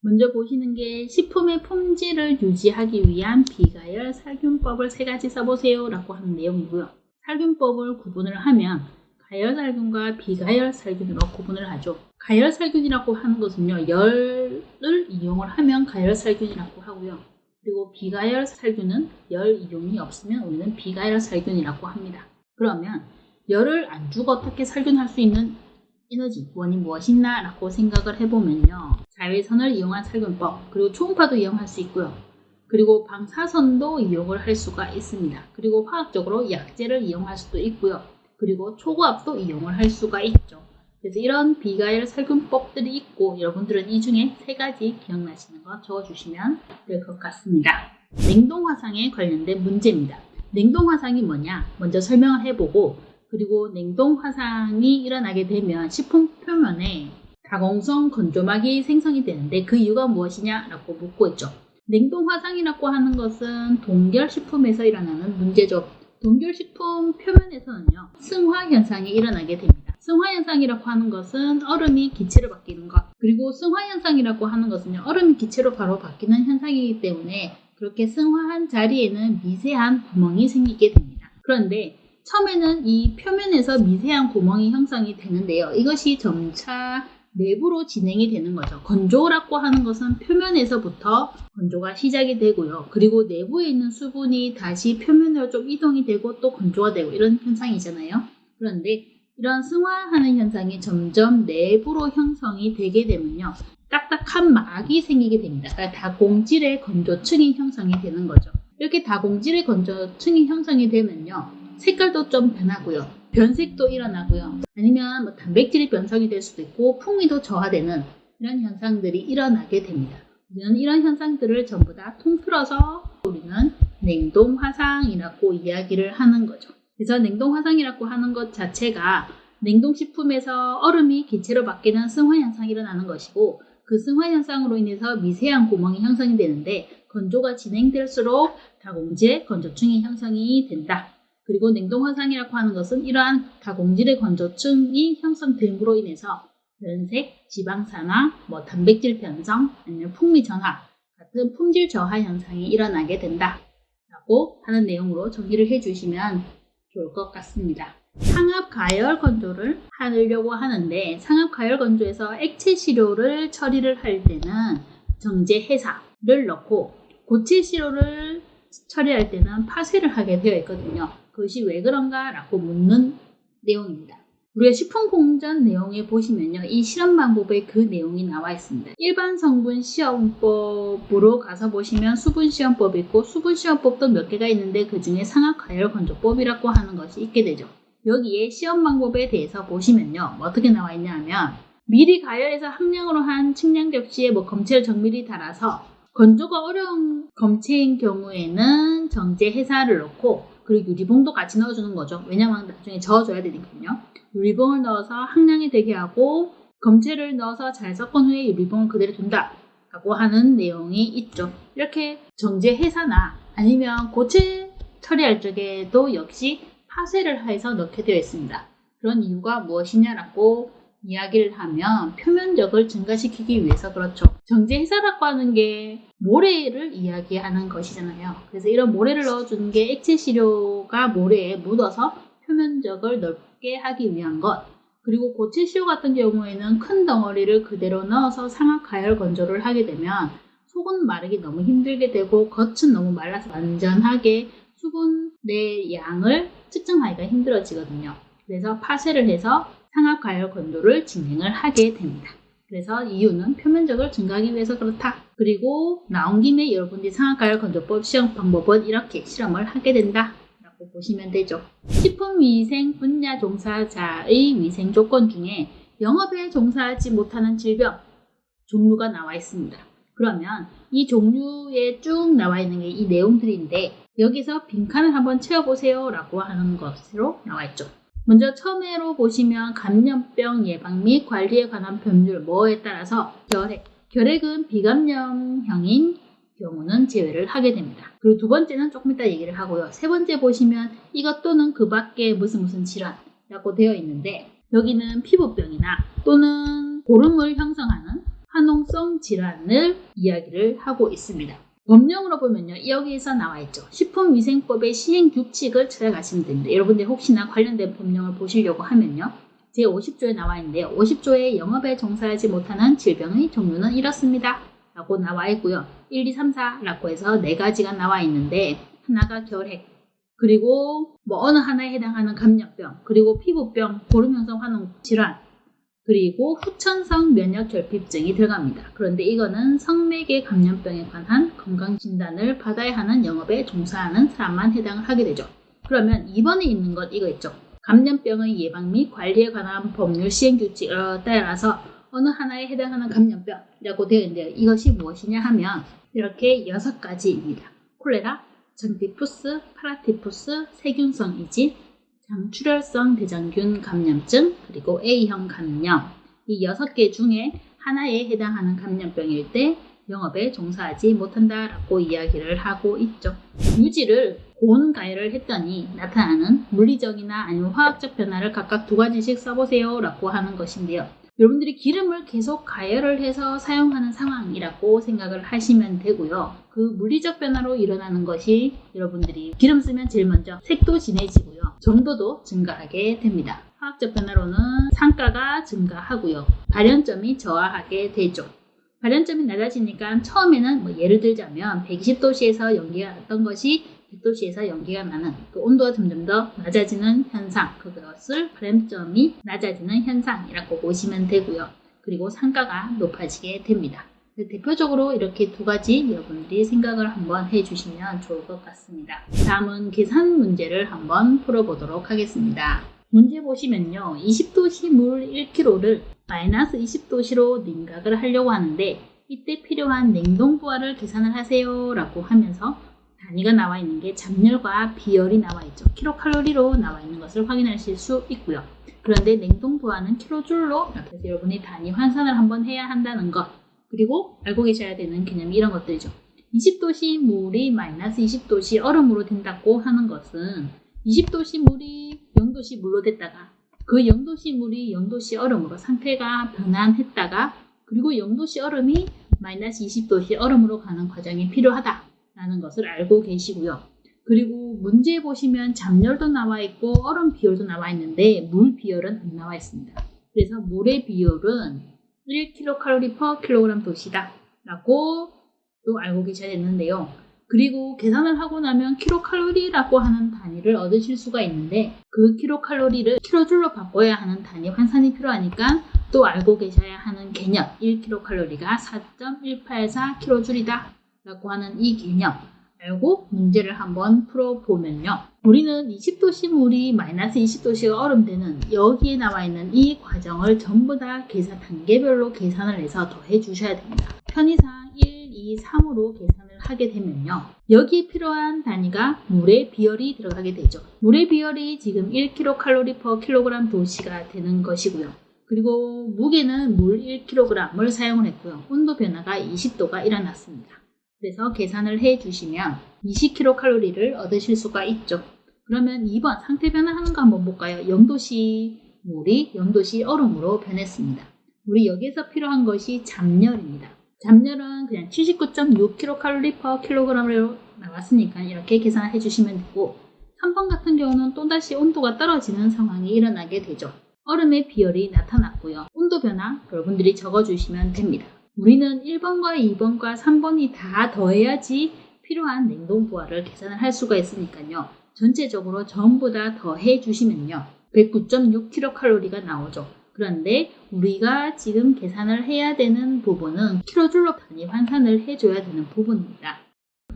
먼저 보시는 게 식품의 품질을 유지하기 위한 비가열 살균법을 3가지 써보세요 라고 하는 내용이고요. 살균법을 구분을 하면 가열살균과 비가열살균으로 구분을 하죠. 가열살균이라고 하는 것은요, 열을 이용을 하면 가열살균이라고 하고요. 그리고 비가열살균은 열 이용이 없으면 우리는 비가열살균이라고 합니다. 그러면 열을 안 주고 어떻게 살균할 수 있는 에너지원이 무엇이나 라고 생각을 해보면요, 자외선을 이용한 살균법, 그리고 초음파도 이용할 수 있고요. 그리고 방사선도 이용을 할 수가 있습니다. 그리고 화학적으로 약재를 이용할 수도 있고요. 그리고 초고압도 이용을 할 수가 있죠. 그래서 이런 비가열 살균법들이 있고, 여러분들은 이 중에 3가지 기억나시는 거 적어주시면 될 것 같습니다. 냉동화상에 관련된 문제입니다. 냉동화상이 뭐냐? 먼저 설명을 해보고, 그리고 냉동화상이 일어나게 되면 식품 표면에 가공성 건조막이 생성이 되는데 그 이유가 무엇이냐라고 묻고 있죠. 냉동화상이라고 하는 것은 동결식품에서 일어나는 문제죠. 동결식품 표면에서는요, 승화현상이 일어나게 됩니다. 승화현상이라고 하는 것은 얼음이 기체로 바뀌는 것, 그리고 승화현상이라고 하는 것은요, 얼음이 기체로 바로 바뀌는 현상이기 때문에 그렇게 승화한 자리에는 미세한 구멍이 생기게 됩니다. 그런데 처음에는 이 표면에서 미세한 구멍이 형성이 되는데요, 이것이 점차 내부로 진행이 되는 거죠. 건조라고 하는 것은 표면에서부터 건조가 시작이 되고요. 그리고 내부에 있는 수분이 다시 표면으로 좀 이동이 되고 또 건조가 되고 이런 현상이잖아요. 그런데 이런 승화하는 현상이 점점 내부로 형성이 되게 되면요, 딱딱한 막이 생기게 됩니다. 그러니까 다공질의 건조층이 형성이 되는 거죠. 이렇게 다공질의 건조층이 형성이 되면요, 색깔도 좀 변하고요. 변색도 일어나고요. 아니면 뭐 단백질이 변성이 될 수도 있고 풍미도 저하되는 이런 현상들이 일어나게 됩니다. 우리는 이런 현상들을 전부 다 통틀어서 우리는 냉동화상이라고 이야기를 하는 거죠. 그래서 냉동화상이라고 하는 것 자체가 냉동식품에서 얼음이 기체로 바뀌는 승화현상이 일어나는 것이고, 그 승화현상으로 인해서 미세한 구멍이 형성이 되는데 건조가 진행될수록 다공질의 건조층이 형성이 된다. 그리고 냉동화상이라고 하는 것은 이러한 다공질의 건조층이 형성됨으로 인해서 변색, 지방산화, 단백질 변성, 아니면 풍미 전화 같은 품질 저하 현상이 일어나게 된다 라고 하는 내용으로 정리를 해주시면 좋을 것 같습니다. 상압 가열 건조를 하려고 하는데, 상압 가열 건조에서 액체 시료를 처리를 할 때는 정제 해사를 넣고, 고체 시료를 처리할 때는 파쇄를 하게 되어 있거든요. 그것이 왜 그런가 라고 묻는 내용입니다. 우리가 식품공전 내용에 보시면요, 이 실험 방법에 그 내용이 나와 있습니다. 일반 성분 시험법으로 가서 보시면 수분 시험법이 있고, 수분 시험법도 몇 개가 있는데 그 중에 상압 가열 건조법이라고 하는 것이 있게 되죠. 여기에 시험 방법에 대해서 보시면요, 어떻게 나와 있냐 하면, 미리 가열해서 함량으로 한 측량 접시에 검체를 정밀히 달아서 건조가 어려운 검체인 경우에는 정제 해사를 넣고, 그리고 유리봉도 같이 넣어주는 거죠. 왜냐하면 나중에 저어줘야 되니까요. 유리봉을 넣어서 항량이 되게 하고 검체를 넣어서 잘 섞은 후에 유리봉을 그대로 둔다 라고 하는 내용이 있죠. 이렇게 정제 해사나 아니면 고체 처리할 적에도 역시 파쇄를 해서 넣게 되어 있습니다. 그런 이유가 무엇이냐라고 이야기를 하면 표면적을 증가시키기 위해서 그렇죠. 정제 해사라고 하는 게 모래를 이야기하는 것이잖아요. 그래서 이런 모래를 넣어주는 게 액체 시료가 모래에 묻어서 표면적을 넓게 하기 위한 것, 그리고 고체 시료 같은 경우에는 큰 덩어리를 그대로 넣어서 상압 가열 건조를 하게 되면 속은 마르기 너무 힘들게 되고 겉은 너무 말라서 완전하게 수분의 양을 측정하기가 힘들어지거든요. 그래서 파쇄를 해서 상압 가열 건조를 진행을 하게 됩니다. 그래서 이유는 표면적을 증가하기 위해서 그렇다. 그리고 나온 김에 여러분들이 상압 가열 건조법 시험 방법은 이렇게 실험을 하게 된다 라고 보시면 되죠. 식품위생 분야 종사자의 위생 조건 중에 영업에 종사하지 못하는 질병 종류가 나와 있습니다. 그러면 이 종류에 쭉 나와 있는 게 이 내용들인데, 여기서 빈칸을 한번 채워보세요 라고 하는 것으로 나와 있죠. 먼저 처음으로 보시면 감염병 예방 및 관리에 관한 법률 뭐에 따라서 결핵은 비감염형인 경우는 제외를 하게 됩니다. 그리고 두 번째는 조금 이따 얘기를 하고요. 세 번째 보시면 이것 또는 그 밖에 무슨 질환이라고 되어 있는데, 여기는 피부병이나 또는 고름을 형성하는 화농성 질환을 이야기를 하고 있습니다. 법령으로 보면요. 여기에서 나와 있죠. 식품위생법의 시행규칙을 찾아가시면 됩니다. 여러분들 혹시나 관련된 법령을 보시려고 하면요. 제50조에 나와 있는데요. 50조에 영업에 종사하지 못하는 질병의 종류는 이렇습니다. 라고 나와 있고요. 1, 2, 3, 4라고 해서 4가지가 나와 있는데 하나가 결핵, 그리고 어느 하나에 해당하는 감염병, 그리고 피부병, 고름형성 화농 질환, 그리고 후천성 면역 결핍증이 들어갑니다. 그런데 이거는 성매개 감염병에 관한 건강진단을 받아야 하는 영업에 종사하는 사람만 해당을 하게 되죠. 그러면 2번에 있는 것 이거 있죠. 감염병의 예방 및 관리에 관한 법률 시행규칙에 따라서 어느 하나에 해당하는 감염병이라고 되어 있는데요. 이것이 무엇이냐 하면 이렇게 6가지입니다. 콜레라, 전티푸스, 파라티푸스, 세균성 이진, 장출혈성 대장균 감염증, 그리고 A형 감염. 이 6개 중에 하나에 해당하는 감염병일 때 영업에 종사하지 못한다라고 이야기를 하고 있죠. 유지를 고온가열을 했더니 나타나는 물리적이나 아니면 화학적 변화를 각각 2가지씩 써보세요 라고 하는 것인데요. 여러분들이 기름을 계속 가열을 해서 사용하는 상황이라고 생각을 하시면 되고요. 그 물리적 변화로 일어나는 것이 여러분들이 기름 쓰면 제일 먼저 색도 진해지고요. 점도도 증가하게 됩니다. 화학적 변화로는 산가가 증가하고요. 발연점이 저하하게 되죠. 발연점이 낮아지니까 처음에는 예를 들자면 120도씨에서 연기가 났던 것이 100도씨에서 연기가 나는 그 온도가 점점 더 낮아지는 현상, 그것을 발연점이 낮아지는 현상이라고 보시면 되고요. 그리고 산가가 높아지게 됩니다. 대표적으로 이렇게 2가지 여러분들이 생각을 한번 해주시면 좋을 것 같습니다. 다음은 계산 문제를 한번 풀어보도록 하겠습니다. 문제 보시면요. 20도씨 물 1kg를 마이너스 20도씨로 냉각을 하려고 하는데 이때 필요한 냉동부하를 계산을 하세요 라고 하면서 단위가 나와 있는 게 잠열과 비열이 나와 있죠. 킬로칼로리로 나와 있는 것을 확인하실 수 있고요. 그런데 냉동부하는 킬로줄로 그래서 여러분이 단위 환산을 한번 해야 한다는 것, 그리고 알고 계셔야 되는 개념이 이런 것들이죠. 20도씨 물이 마이너스 20도씨 얼음으로 된다고 하는 것은 20도씨 물이 0도씨 물로 됐다가 그 0도씨 물이 0도씨 얼음으로 상태가 변환했다가 그리고 0도씨 얼음이 마이너스 20도씨 얼음으로 가는 과정이 필요하다라는 것을 알고 계시고요. 그리고 문제 보시면 잠열도 나와 있고 얼음 비율도 나와 있는데 물 비율은 안 나와 있습니다. 그래서 물의 비율은 1kcal/kg 도시다 라고 또 알고 계셔야 되는데요. 그리고 계산을 하고 나면 킬로칼로리라고 하는 단위를 얻으실 수가 있는데 그 킬로칼로리를 킬로줄로 바꿔야 하는 단위 환산이 필요하니까 또 알고 계셔야 하는 개념 1kcal가 4.184kj이다 라고 하는 이 개념 알고 문제를 한번 풀어보면요. 우리는 20도씨 물이 마이너스 20도씨가 얼음되는 여기에 나와 있는 이 과정을 전부 다 계산 단계별로 계산을 해서 더해 주셔야 됩니다. 편의상 1, 2, 3으로 계산을 하게 되면요. 여기에 필요한 단위가 물의 비열이 들어가게 되죠. 물의 비열이 지금 1kcal/kg 도시가 되는 것이고요. 그리고 무게는 물 1kg을 사용을 했고요. 온도 변화가 20도가 일어났습니다. 그래서 계산을 해주시면 20kcal를 얻으실 수가 있죠. 그러면 2번 상태 변화하는 거 한번 볼까요? 0도씨 물이 0도씨 얼음으로 변했습니다. 우리 여기에서 필요한 것이 잠열입니다. 잠열은 그냥 79.6kcal/kg으로 나왔으니까 이렇게 계산을 해주시면 되고 3번 같은 경우는 또다시 온도가 떨어지는 상황이 일어나게 되죠. 얼음의 비열이 나타났고요. 온도 변화 여러분들이 적어주시면 됩니다. 우리는 1번과 2번과 3번이 다 더해야지 필요한 냉동부하를 계산을 할 수가 있으니까요. 전체적으로 전부 다 더해 주시면요. 109.6kcal가 나오죠. 그런데 우리가 지금 계산을 해야 되는 부분은 킬로줄로 단위 환산을 해줘야 되는 부분입니다.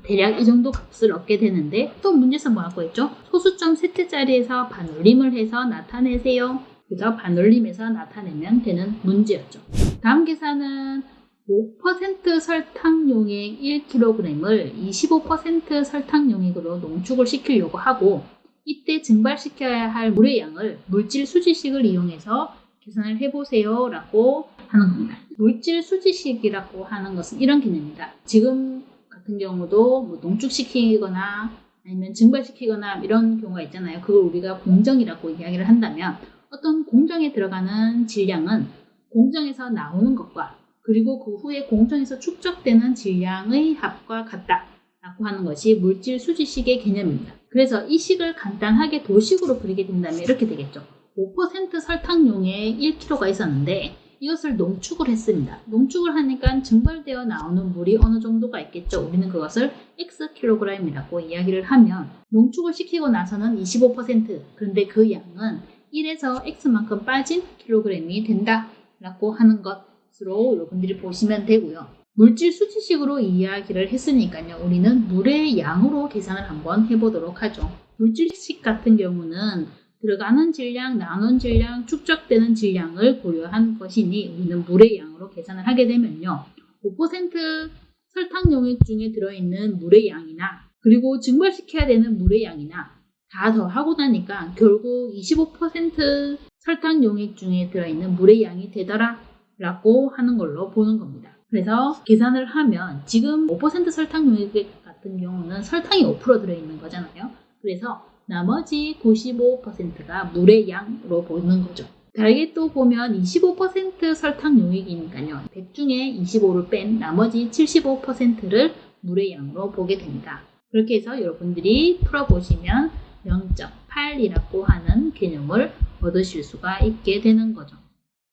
대략 이 정도 값을 얻게 되는데 또 문제에서 뭐 하고 있죠? 소수점 셋째 자리에서 반올림을 해서 나타내세요. 그래서 반올림해서 나타내면 되는 문제였죠. 다음 계산은 5% 설탕용액 1kg을 25% 설탕용액으로 농축을 시키려고 하고 이때 증발시켜야 할 물의 양을 물질 수지식을 이용해서 계산을 해보세요 라고 하는 겁니다. 물질 수지식이라고 하는 것은 이런 개념입니다. 지금 같은 경우도 농축시키거나 아니면 증발시키거나 이런 경우가 있잖아요. 그걸 우리가 공정이라고 이야기를 한다면 어떤 공정에 들어가는 질량은 공정에서 나오는 것과 그리고 그 후에 공정에서 축적되는 질량의 합과 같다 라고 하는 것이 물질 수지식의 개념입니다. 그래서 이 식을 간단하게 도식으로 그리게 된다면 이렇게 되겠죠. 5% 설탕용에 1kg가 있었는데 이것을 농축을 했습니다. 농축을 하니까 증발되어 나오는 물이 어느 정도가 있겠죠. 우리는 그것을 Xkg이라고 이야기를 하면 농축을 시키고 나서는 25%, 그런데 그 양은 1에서 X만큼 빠진 kg이 된다 라고 하는 것으로 여러분들이 보시면 되고요. 물질 수치식으로 이야기를 했으니까요. 우리는 물의 양으로 계산을 한번 해보도록 하죠. 물질식 같은 경우는 들어가는 질량, 나오는 질량, 축적되는 질량을 고려한 것이니 우리는 물의 양으로 계산을 하게 되면요. 5% 설탕용액 중에 들어있는 물의 양이나 그리고 증발시켜야 되는 물의 양이나 다 더하고 나니까 결국 25% 설탕용액 중에 들어있는 물의 양이 되더라 라고 하는 걸로 보는 겁니다. 그래서 계산을 하면 지금 5% 설탕용액 같은 경우는 설탕이 5% 들어있는 거잖아요. 그래서 나머지 95%가 물의 양으로 보는 거죠. 다르게 또 보면 25% 설탕 용액이니까요. 100 중에 25를 뺀 나머지 75%를 물의 양으로 보게 됩니다. 그렇게 해서 여러분들이 풀어보시면 0.8이라고 하는 개념을 얻으실 수가 있게 되는 거죠.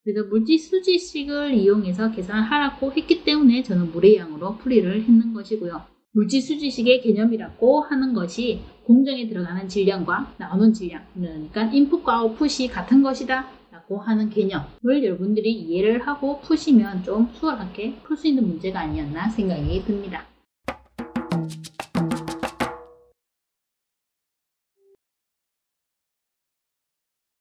그래서 물질수지식을 이용해서 계산을 하라고 했기 때문에 저는 물의 양으로 풀이를 했는 것이고요. 물질수지식의 개념이라고 하는 것이 공정에 들어가는 질량과 나오는 질량, 그러니까 인풋과 아웃풋이 같은 것이다 라고 하는 개념을 여러분들이 이해를 하고 푸시면 좀 수월하게 풀 수 있는 문제가 아니었나 생각이 듭니다.